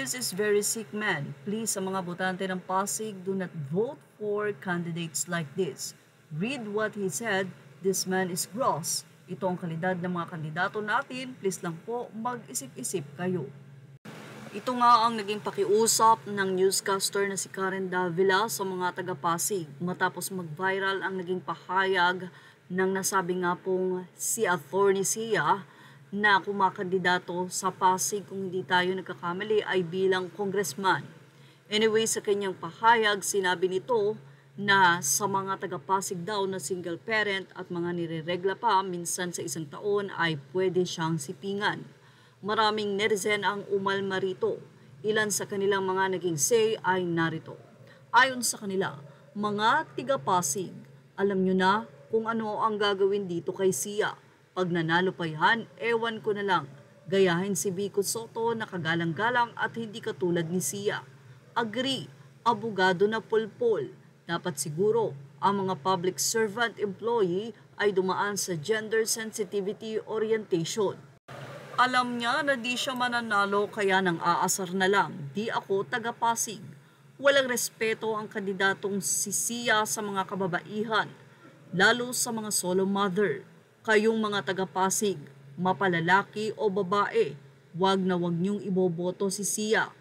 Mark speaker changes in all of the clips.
Speaker 1: This is very sick man. Please, sa mga botante ng Pasig, do not vote for candidates like this. Read what he said. This man is gross. Ito ang kalidad ng mga kandidato natin. Please lang po, mag-isip-isip kayo. Ito nga ang naging pakiusap ng newscaster na si Karen Davila sa mga taga-Pasig matapos mag-viral ang naging pahayag ng nasabi nga pong si Attorney Sia na kumakandidato sa Pasig kung hindi tayo nagkakamali ay bilang congressman. Anyway, sa kanyang pahayag, sinabi nito na sa mga taga-Pasig daw na single parent at mga nireregla pa minsan sa isang taon ay pwede siyang sipingan. Maraming netizen ang umalma rito. Ilan sa kanilang mga naging say ay narito. Ayon sa kanila, mga tiga-Pasig, alam nyo na kung ano ang gagawin dito kay Sia. Pag nanalo pa yan, ewan ko na lang. Gayahin si Vico Soto na kagalang-galang at hindi katulad ni Sia. Agree, abogado na pulpol. Dapat siguro ang mga public servant employee ay dumaan sa gender sensitivity orientation. Alam niya na di siya mananalo kaya nang aasar na lang. Di ako taga-Pasig. Walang respeto ang kandidatong si Sia sa mga kababaihan, lalo sa mga solo mother. Kayong mga taga-Pasig, mapalalaki o babae, wag na wag niyong iboboto si Sia.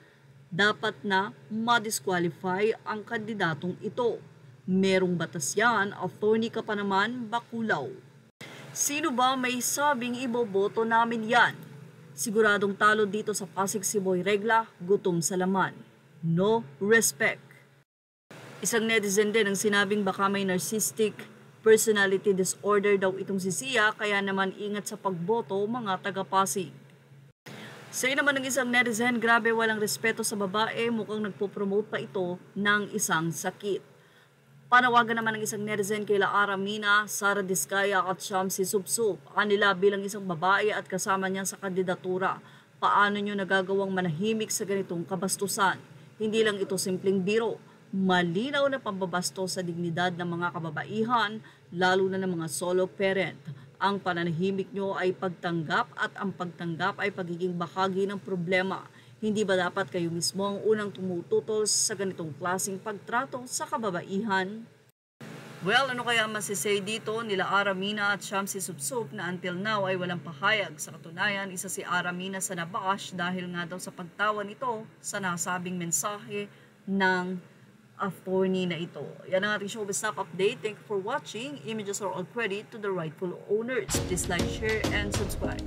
Speaker 1: Dapat na ma-disqualify ang kandidatong ito. Merong batas yan, attorney ka pa naman, bakulaw. Sino ba may sabing iboboto namin yan? Siguradong talo dito sa Pasig si Boy Regla, gutom sa laman. No respect. Isang netizen din ang sinabing baka may narcissistic personality disorder daw itong si Sia, kaya naman ingat sa pagboto mga taga-Pasig. Say naman ng isang netizen, grabe walang respeto sa babae, mukhang nagpo-promote pa ito ng isang sakit. Panawagan naman ng isang netizen kay Laara Mina, Sara Diskaya at Shamsi Subsub. Anila bilang isang babae at kasama niya sa kandidatura. Paano nyo nagagawang manahimik sa ganitong kabastusan? Hindi lang ito simpleng biro. Malinaw na pambabastos sa dignidad ng mga kababaihan, lalo na ng mga solo parent. Ang pananahimik nyo ay pagtanggap at ang pagtanggap ay pagiging bahagi ng problema. Hindi ba dapat kayo mismo ang unang tumututol sa ganitong klaseng pagtrato sa kababaihan? Well, ano kaya masisay dito nila Aramina at Shamsi Subsub na until now ay walang pahayag. Sa katunayan, isa si Aramina sa nabash dahil nga daw sa pagtawan nito sa nasabing mensahe ng attorney na ito. Yan ang ating showbiz snap update. Thank you for watching. Images are all credit to the rightful owners. Please like, share, and subscribe.